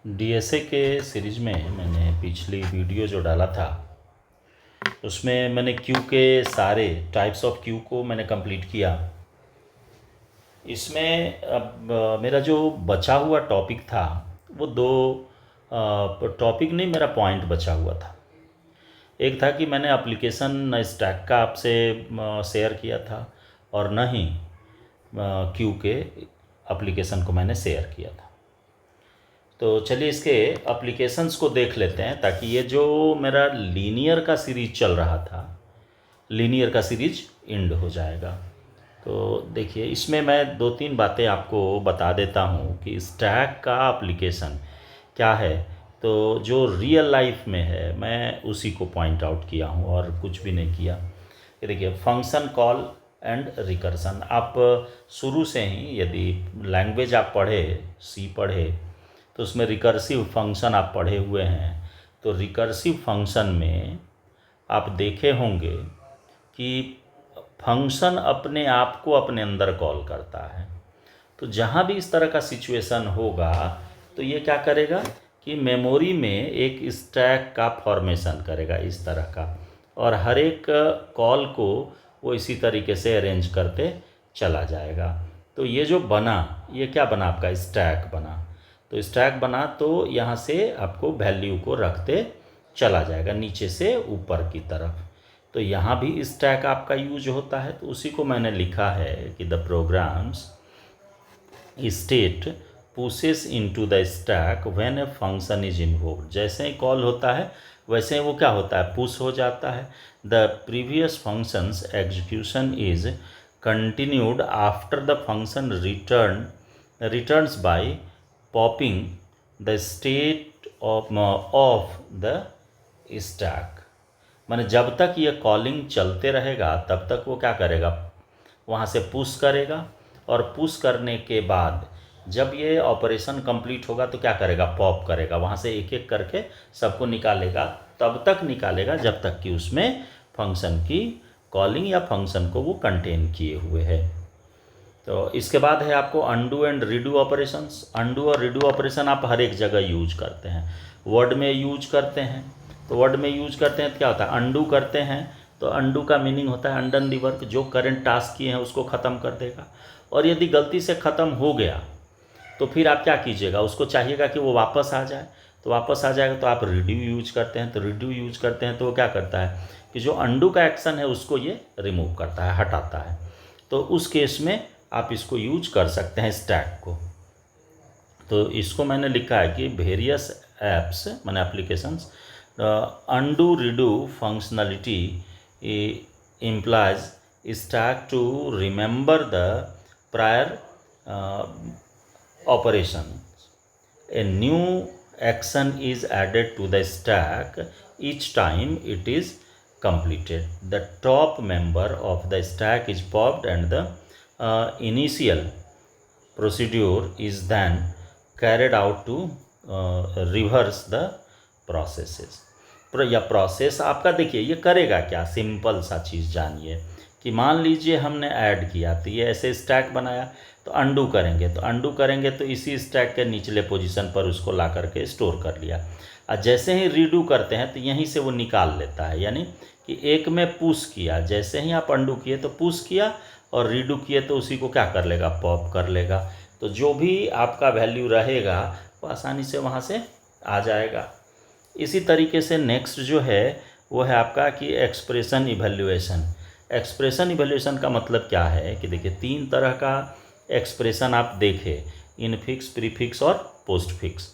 DSA के series में मैंने पिछली वीडियो जो डाला था उसमें मैंने क्यू के सारे टाइप्स ऑफ क्यू को मैंने कंप्लीट किया। इसमें अब मेरा जो बचा हुआ टॉपिक था वो दो टॉपिक नहीं, मेरा पॉइंट बचा हुआ था। एक था कि मैंने एप्लीकेशन स्टैक का आपसे शेयर किया था और न ही क्यू के एप्लीकेशन को मैंने शेयर किया था। तो चलिए इसके एप्लीकेशंस को देख लेते हैं ताकि ये जो मेरा लीनियर का सीरीज चल रहा था, लीनियर का सीरीज एंड हो जाएगा। तो देखिए इसमें मैं दो तीन बातें आपको बता देता हूँ कि स्टैक का एप्लीकेशन क्या है। तो जो रियल लाइफ में है मैं उसी को पॉइंट आउट किया हूँ और कुछ भी नहीं किया। ये देखिए फंक्शन कॉल एंड रिकर्सन। आप शुरू से ही यदि लैंग्वेज आप पढ़े, सी पढ़े, तो उसमें रिकर्सिव फंक्शन आप पढ़े हुए हैं। तो रिकर्सिव फंक्शन में आप देखे होंगे कि फंक्शन अपने आप को अपने अंदर कॉल करता है। तो जहाँ भी इस तरह का सिचुएशन होगा तो ये क्या करेगा कि मेमोरी में एक स्टैक का फॉर्मेशन करेगा इस तरह का, और हर एक कॉल को वो इसी तरीके से अरेंज करते चला जाएगा। तो ये जो बना, ये क्या बना, आपका स्टैक बना। तो स्टैक बना तो यहाँ से आपको वैल्यू को रखते चला जाएगा नीचे से ऊपर की तरफ। तो यहाँ भी स्टैक आपका यूज होता है, तो उसी को मैंने लिखा है कि the programs state pushes into the stack when a function is invoked. जैसे ही कॉल होता है वैसे ही वो क्या होता है, पुश हो जाता है। The previous functions execution is continued after the function returns by popping the state of the stack. माने जब तक ये कॉलिंग चलते रहेगा तब तक वो क्या करेगा, वहाँ से पुश करेगा, और पुश करने के बाद जब ये ऑपरेशन कंप्लीट होगा तो क्या करेगा, पॉप करेगा, वहाँ से एक एक करके सबको निकालेगा। तब तक निकालेगा जब तक कि उसमें फंक्शन की कॉलिंग या फंक्शन को वो कंटेन किए हुए है। तो इसके बाद है आपको undo and redo operations. Undo और रीडू ऑपरेशन आप हर एक जगह यूज करते हैं। वर्ड में यूज करते हैं, तो वर्ड में यूज करते हैं तो क्या होता है, अनडू करते हैं। तो अनडू का मीनिंग होता है अनडन दी वर्क, जो करंट टास्क किए हैं उसको ख़त्म कर देगा। और यदि गलती से ख़त्म हो गया तो फिर आप क्या कीजिएगा, उसको चाहिएगा कि वो वापस आ जाए। तो वापस आ जाएगा तो आप रिड्यू यूज करते हैं। तो रिड्यू यूज करते हैं तो वो क्या करता है कि जो अनडू का एक्शन है उसको ये रिमूव करता है, हटाता है। तो उस केस में आप इसको यूज कर सकते हैं स्टैक को। तो इसको मैंने लिखा है कि वेरियस एप्स मैंने applications undo redo functionality implies stack to remember the prior operation. A new action is added to the stack each time it is completed. The top member of the stack is popped and the initial procedure is then carried out to reverse the processes। या process आपका देखिए ये करेगा क्या, simple सा चीज़ जानिए कि मान लीजिए हमने ऐड किया तो ये ऐसे स्टैक बनाया, तो अनडू करेंगे, तो अनडू करेंगे तो इसी स्टैक के निचले पोजीशन पर उसको ला करके स्टोर कर लिया। और जैसे ही रीडू करते हैं तो यहीं से वो निकाल लेता है, यानी कि एक में पुश किया, जैसे ही आप अनडू किए तो पुश किया और रीडू किए तो उसी को क्या कर लेगा, पॉप कर लेगा। तो जो भी आपका वैल्यू रहेगा वो आसानी से वहाँ से आ जाएगा। इसी तरीके से नेक्स्ट जो है वो है आपका कि एक्सप्रेशन इवैल्यूएशन। एक्सप्रेशन इवैल्यूएशन का मतलब क्या है कि देखिए तीन तरह का एक्सप्रेशन आप देखें, इनफिक्स, प्रीफिक्स और पोस्टफिक्स।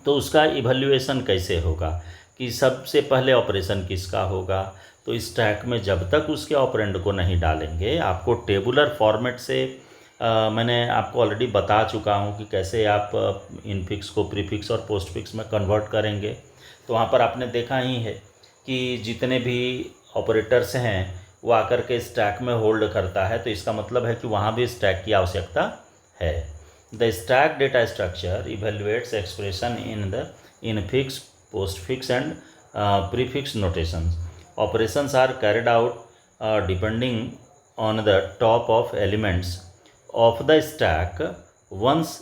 तो उसका इवैल्यूएशन कैसे होगा कि सबसे पहले ऑपरेशन किसका होगा। तो स्टैक में जब तक उसके ऑपरेंड को नहीं डालेंगे, आपको टेबुलर फॉर्मेट से मैंने आपको ऑलरेडी बता चुका हूँ कि कैसे आप इनफिक्स को प्रीफिक्स और पोस्टफिक्स में कन्वर्ट करेंगे। तो वहाँ पर आपने देखा ही है कि जितने भी ऑपरेटर्स हैं वो आकर के स्टैक में होल्ड करता है, तो इसका मतलब है कि वहाँ भी स्टैक की आवश्यकता है। The stack data structure evaluates expression in the infix, postfix and prefix notations. Operations are carried out depending on the top of elements of the stack once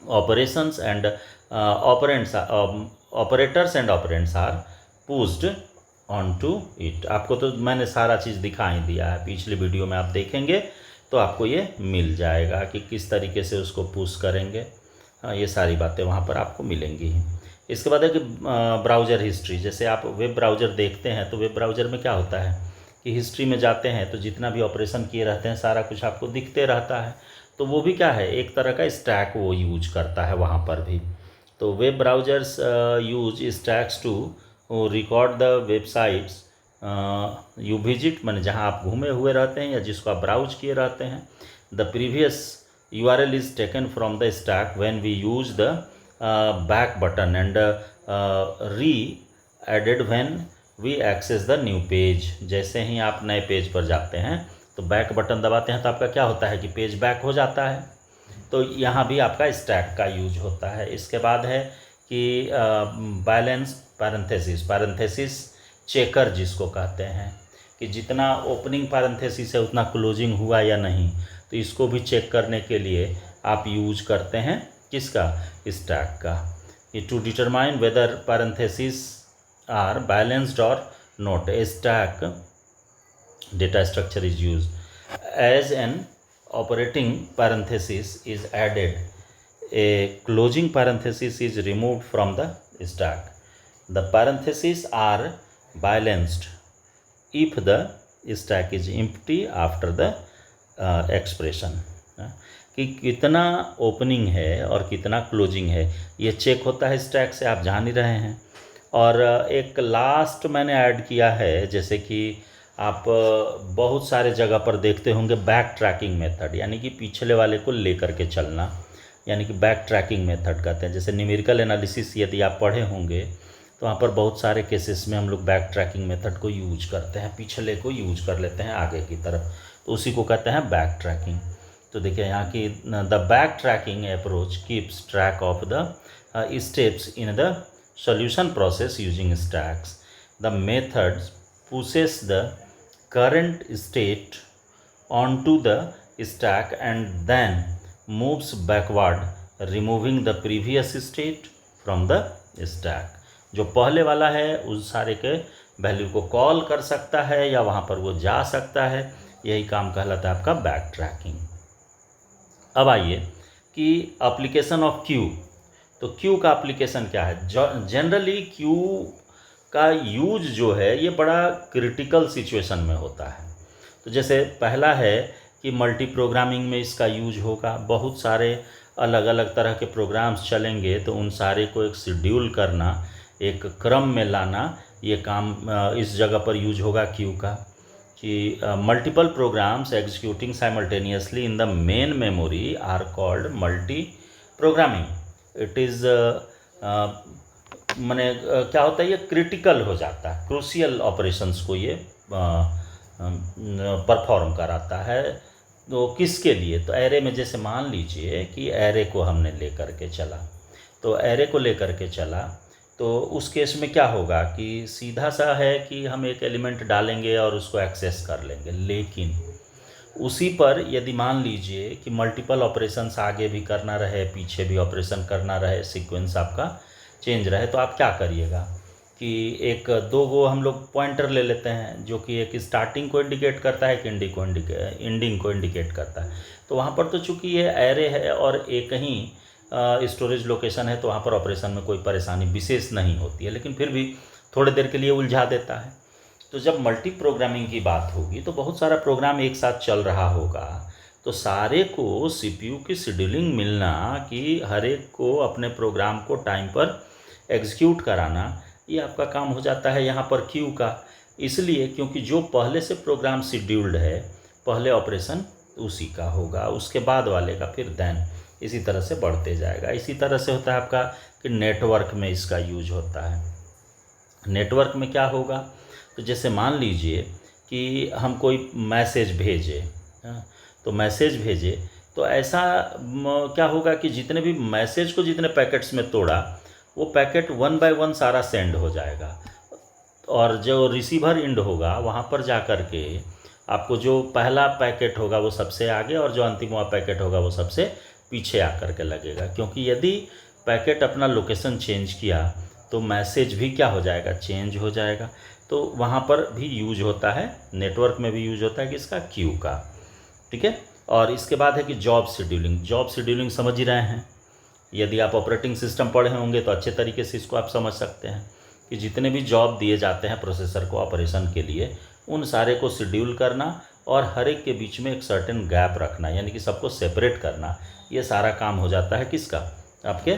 operations and operators and operands are pushed onto it। आपको तो मैंने सारा चीज़ दिखा ही दिया है, पिछले video में आप देखेंगे तो आपको ये मिल जाएगा कि किस तरीके से उसको पुश करेंगे। ये सारी बातें वहाँ पर आपको मिलेंगी। इसके बाद है कि ब्राउज़र हिस्ट्री, जैसे आप वेब ब्राउज़र देखते हैं तो वेब ब्राउज़र में क्या होता है कि हिस्ट्री में जाते हैं तो जितना भी ऑपरेशन किए रहते हैं सारा कुछ आपको दिखते रहता है। तो वो भी क्या है, एक तरह का स्टैक वो यूज करता है वहाँ पर भी। तो web browsers use stacks to record the websites you visit, माने जहाँ आप घूमे हुए रहते हैं या जिसको आप ब्राउज किए रहते हैं। The previous URL is taken from the stack when we use the back button and re added when we access the new page. जैसे ही आप नए पेज पर जाते हैं तो बैक बटन दबाते हैं तो आपका क्या होता है कि पेज बैक हो जाता है। तो यहाँ भी आपका स्टैक का यूज होता है। इसके बाद है कि बैलेंस पैरेंथेसिस चेकर जिसको कहते हैं कि जितना ओपनिंग पैरेंथेसिस है उतना क्लोजिंग हुआ या नहीं, तो इसको भी चेक करने के लिए आप यूज करते हैं किसका, स्टैक का। कि to determine whether parenthesis are balanced और not, a stack data structure is used as an operating parenthesis is added, a closing parenthesis is removed from the stack. The parentheses are balanced if the stack is empty after the expression। कि कितना opening है और कितना closing है ये check होता है stack से, आप जान ही रहे हैं। और एक लास्ट मैंने ऐड किया है, जैसे कि आप बहुत सारे जगह पर देखते होंगे बैक ट्रैकिंग मेथड, यानी कि पिछले वाले को लेकर के चलना, यानी कि बैक ट्रैकिंग मेथड कहते हैं। जैसे न्यूमेरिकल एनालिसिस यदि आप पढ़े होंगे तो वहाँ पर बहुत सारे केसेस में हम लोग बैक ट्रैकिंग मेथड को यूज करते हैं, पिछले को यूज कर लेते हैं आगे की तरफ, तो उसी को कहते हैं बैक ट्रैकिंग। तो देखिए यहाँ की the back tracking approach keeps track of the steps in the solution process using stacks. The method pushes the current state onto the stack and then moves backward, removing the previous state from the stack. जो पहले वाला है उस सारे के value को call कर सकता है या वहाँ पर वो जा सकता है, यही काम कहलाता है आपका बैक ट्रैकिंग। अब आइए कि एप्लीकेशन ऑफ क्यू। तो क्यू का एप्लीकेशन क्या है? जनरली क्यू का यूज जो है ये बड़ा क्रिटिकल सिचुएशन में होता है। तो जैसे पहला है कि मल्टी प्रोग्रामिंग में इसका यूज होगा, बहुत सारे अलग अलग तरह के प्रोग्राम्स चलेंगे तो उन सारे को एक शेड्यूल करना, एक क्रम में लाना, ये काम इस जगह पर यूज होगा क्यू का। कि multiple programs executing simultaneously in the main memory are called multi programming. It is माने क्या होता है, ये क्रिटिकल हो जाता है, क्रूशियल ऑपरेशंस को ये परफॉर्म कराता है। तो किसके लिए? तो एरे में, जैसे मान लीजिए कि एरे को हमने लेकर के चला, तो एरे को लेकर के चला तो उस केस में क्या होगा कि सीधा सा है कि हम एक एलिमेंट डालेंगे और उसको एक्सेस कर लेंगे, लेकिन उसी पर यदि मान लीजिए कि मल्टीपल ऑपरेशंस आगे भी करना रहे, पीछे भी ऑपरेशन करना रहे, सीक्वेंस आपका चेंज रहे, तो आप क्या करिएगा कि एक दो वो हम लोग पॉइंटर ले लेते हैं जो कि एक स्टार्टिंग को इंडिकेट करता है, एक एंडिंग को इंडिकेट करता है। तो वहाँ पर तो चूँकि ये एरे है और एक ही स्टोरेज लोकेशन है तो वहाँ पर ऑपरेशन में कोई परेशानी विशेष नहीं होती है, लेकिन फिर भी थोड़ी देर के लिए उलझा देता है। तो जब मल्टी प्रोग्रामिंग की बात होगी तो बहुत सारा प्रोग्राम एक साथ चल रहा होगा, तो सारे को सीपीयू की शेड्यूलिंग मिलना कि हर एक को अपने प्रोग्राम को टाइम पर एग्जीक्यूट कराना, ये आपका काम हो जाता है यहाँ पर क्यू का। इसलिए क्योंकि जो पहले से प्रोग्राम शेड्यूल्ड है, पहले ऑपरेशन उसी का होगा, उसके बाद वाले का फिर देन, इसी तरह से बढ़ते जाएगा। इसी तरह से होता है आपका कि नेटवर्क में इसका यूज होता है। नेटवर्क में क्या होगा, तो जैसे मान लीजिए कि हम कोई मैसेज भेजे, तो मैसेज भेजे तो ऐसा क्या होगा कि जितने भी मैसेज को जितने पैकेट्स में तोड़ा वो पैकेट 1 बाय 1 सारा सेंड हो जाएगा, और जो रिसीवर एंड होगा वहाँ पर जा कर के आपको जो पहला पैकेट होगा वो सबसे आगे और जो अंतिम पैकेट होगा वो सबसे पीछे आकर के लगेगा, क्योंकि यदि पैकेट अपना लोकेशन चेंज किया तो मैसेज भी क्या हो जाएगा, चेंज हो जाएगा। तो वहाँ पर भी यूज होता है, नेटवर्क में भी यूज होता है किसका, क्यू का। ठीक है। और इसके बाद है कि जॉब शेड्यूलिंग। जॉब शेड्यूलिंग समझ ही रहे हैं, यदि आप ऑपरेटिंग सिस्टम पढ़े होंगे तो अच्छे तरीके से इसको आप समझ सकते हैं कि जितने भी जॉब दिए जाते हैं प्रोसेसर को ऑपरेशन के लिए, उन सारे को शेड्यूल करना और हर एक के बीच में एक सर्टेन गैप रखना, यानी कि सबको सेपरेट करना, ये सारा काम हो जाता है किसका, आपके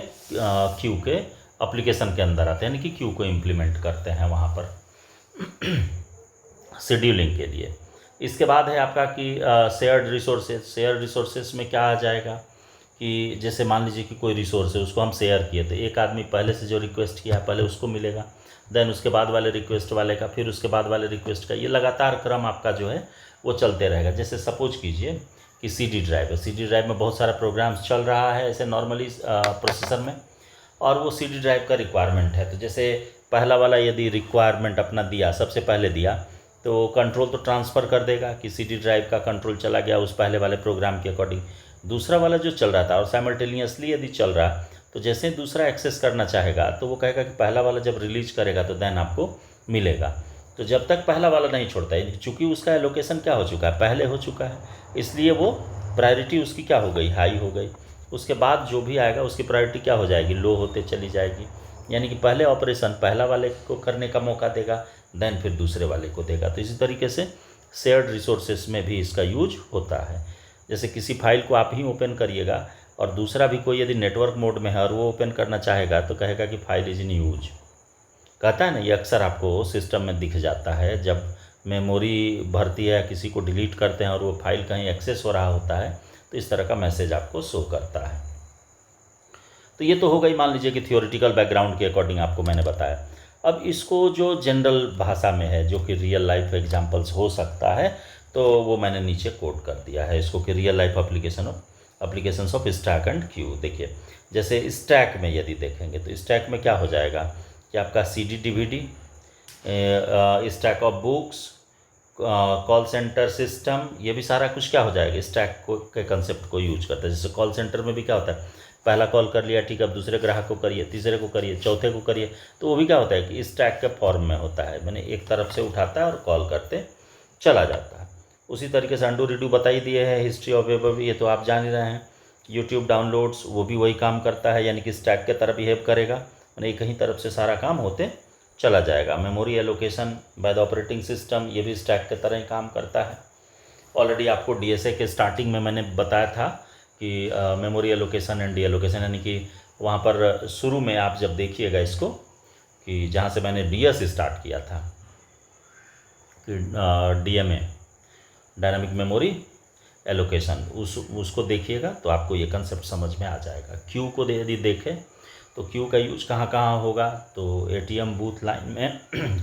क्यू के एप्लीकेशन के अंदर आते हैं, यानी कि क्यू को इम्प्लीमेंट करते हैं वहाँ पर शेड्यूलिंग के लिए। इसके बाद है आपका कि शेयर्ड रिसोर्सेज। शेयर्ड रिसोर्सेज में क्या आ जाएगा कि जैसे मान लीजिए कि कोई रिसोर्स है, उसको हम शेयर किए, तो एक आदमी पहले से जो रिक्वेस्ट किया है पहले उसको मिलेगा, देन उसके बाद वाले रिक्वेस्ट वाले का, फिर उसके बाद वाले रिक्वेस्ट का, ये लगातार क्रम आपका जो है वो चलते रहेगा। जैसे सपोज कीजिए कि CD ड्राइव है, CD ड्राइव में बहुत सारा प्रोग्राम्स चल रहा है ऐसे नॉर्मली प्रोसेसर में, और वो CD ड्राइव का रिक्वायरमेंट है। तो जैसे पहला वाला यदि रिक्वायरमेंट अपना दिया, सबसे पहले दिया, तो कंट्रोल तो ट्रांसफ़र कर देगा कि CD ड्राइव का कंट्रोल चला गया उस पहले वाले प्रोग्राम के अकॉर्डिंग। दूसरा वाला जो चल रहा था और साइमल्टेनियसली यदि चल रहा, तो जैसे दूसरा एक्सेस करना चाहेगा तो वो कहेगा कि पहला वाला जब रिलीज करेगा तो देन आपको मिलेगा। तो जब तक पहला वाला नहीं छोड़ता है, चूँकि उसका एलोकेशन क्या हो चुका है, पहले हो चुका है, इसलिए वो प्रायोरिटी उसकी क्या हो गई, हाई हो गई। उसके बाद जो भी आएगा उसकी प्रायोरिटी क्या हो जाएगी, लो होते चली जाएगी। यानी कि पहले ऑपरेशन पहला वाले को करने का मौका देगा, देन फिर दूसरे वाले को देगा। तो इसी तरीके से शेयर्ड रिसोर्सेस में भी इसका यूज होता है। जैसे किसी फाइल को आप ही ओपन करिएगा और दूसरा भी कोई यदि नेटवर्क मोड में है और वो ओपन करना चाहेगा तो कहेगा कि फाइल इज इन यूज, कहता है ना, ये अक्सर आपको सिस्टम में दिख जाता है जब मेमोरी भरती है, किसी को डिलीट करते हैं और वो फाइल कहीं एक्सेस हो रहा होता है, तो इस तरह का मैसेज आपको शो करता है। तो ये तो हो गई मान लीजिए कि थियोरिटिकल बैकग्राउंड के अकॉर्डिंग आपको मैंने बताया। अब इसको जो जनरल भाषा में है, जो कि रियल लाइफ एग्जांपल्स हो सकता है, तो वो मैंने नीचे कोड कर दिया है इसको कि real life applications of stack and Q. देखिए जैसे स्टैक में यदि देखेंगे तो स्टैक में क्या हो जाएगा कि आपका CD DVD, stack of books, call centre system, ये भी सारा कुछ क्या हो जाएगा, स्टैक को के कंसेप्ट को यूज करता है। जैसे कॉल सेंटर में भी क्या होता है, पहला कॉल कर लिया, ठीक है, अब दूसरे ग्राहक को करिए, तीसरे को करिए, चौथे को करिए, तो वो भी क्या होता है कि स्टैक के फॉर्म में होता है, मैंने एक तरफ से उठाता है और कॉल करते चला जाता है। उसी तरीके से अंडू रीडू बता ही दिए हैं, हिस्ट्री ऑफ वेब, ये तो आप जान ही रहे हैं। यूट्यूब डाउनलोड्स, वो भी वही काम करता है, यानी कि स्टैक के तरफ बिहेव करेगा, यानी कहीं तरफ से सारा काम होते चला जाएगा। Memory allocation by the operating system, ये भी स्टैक के तरह ही काम करता है। ऑलरेडी आपको DSA के स्टार्टिंग में मैंने बताया था कि memory allocation and D allocation, यानी कि वहाँ पर शुरू में आप जब देखिएगा इसको कि जहाँ से मैंने DS स्टार्ट किया था कि DMA, डायनामिक मेमोरी एलोकेशन, उसको देखिएगा तो आपको ये कंसेप्ट समझ में आ जाएगा। क्यू को यदि देखें तो क्यू का यूज कहाँ कहाँ होगा, तो ATM बूथ लाइन में,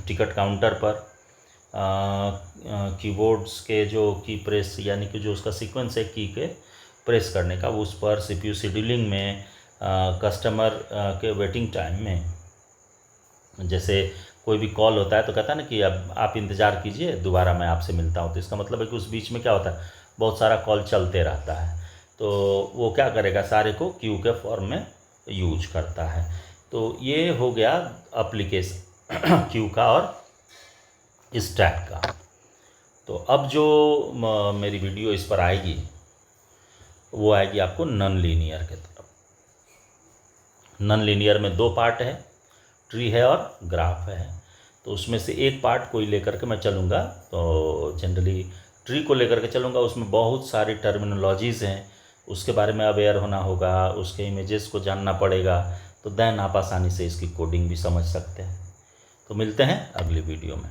टिकट काउंटर पर, कीबोर्ड्स के जो की प्रेस, यानी कि जो उसका सीक्वेंस है की के प्रेस करने का, उस पर, CPU शेड्यूलिंग में, कस्टमर के वेटिंग टाइम में, जैसे कोई भी कॉल होता है तो कहता है ना कि अब आप इंतज़ार कीजिए, दोबारा मैं आपसे मिलता हूँ, तो इसका मतलब है कि उस बीच में क्या होता है, बहुत सारा कॉल चलते रहता है, तो वो क्या करेगा, सारे को क्यू के फॉर्म में यूज करता है। तो ये हो गया एप्लीकेशन क्यू का और स्टैक का। तो अब जो मेरी वीडियो इस पर आएगी वो आएगी आपको नॉन लीनियर के तरफ। नॉन लीनियर में 2 पार्ट है, ट्री है और ग्राफ है। तो उसमें से एक पार्ट कोई लेकर के मैं चलूँगा, तो जनरली ट्री को लेकर के चलूँगा। उसमें बहुत सारी टर्मिनोलॉजीज़ हैं, उसके बारे में अवेयर होना होगा, उसके इमेजेस को जानना पड़ेगा, तो देन आप आसानी से इसकी कोडिंग भी समझ सकते हैं। तो मिलते हैं अगली वीडियो में।